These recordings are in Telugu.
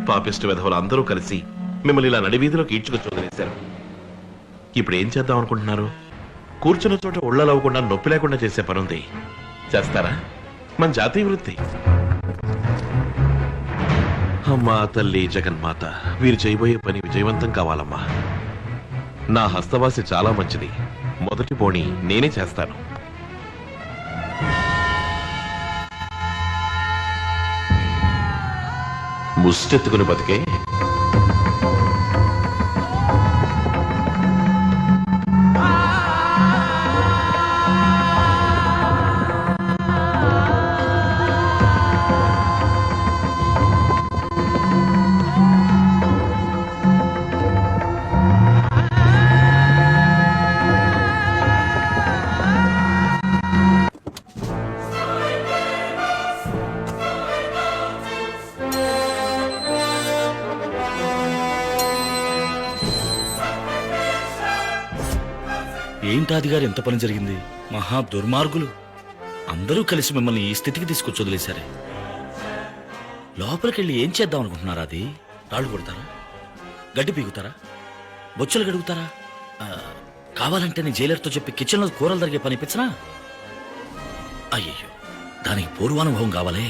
పాపిస్ట్ విధవులు అందరూ కలిసి మిమ్మల్ని ఇలా నడివీధిలోకి ఈడ్చుకొచ్చి వదిలేశారు. ఇప్పుడు ఏం చేద్దాం అనుకుంటున్నారు? కూర్చున్న చోట ఒళ్ళలవ్వకుండా నొప్పి లేకుండా చేసే పనుంది. చేస్తారా? మన జాతీయ వృత్తి. అమ్మా తల్లి జగన్మాత, వీరు చేయబోయే పని విజయవంతం కావాలమ్మా. నా హస్తవాసి చాలా మంచిది. మొదటి పోనీ నేనే చేస్తాను. ముష్టెత్తుకుని బతికే ఏంటాది గారు ఎంత పని జరిగింది? మహా దుర్మార్గులు అందరూ కలిసి మిమ్మల్ని ఈ స్థితికి తీసుకొచ్చి వదిలేశారే. లోపలికెళ్ళి ఏం చేద్దాం అనుకుంటున్నారా? అది రాళ్ళు కొడతారా? గడ్డి పీగుతారా? బొచ్చులు గడుగుతారా? కావాలంటే నీ జైలర్తో చెప్పి కిచెన్లో కూరలు తరిగే పని ఇప్పించనా? అయ్యయ్యో, దానికి పూర్వానుభవం కావాలే.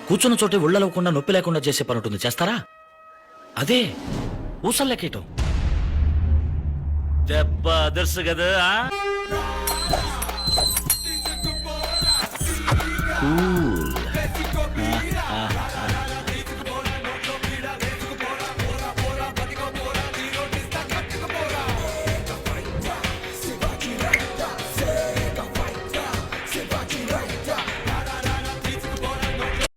కూర్చున్న చోటే ఒళ్ళలవ్వకుండా నొప్పి లేకుండా చేసే పని ఉంటుంది, చేస్తారా? అదే ఊసల్లెక్కేయటం. దెబ్బ అదర్సు కదా.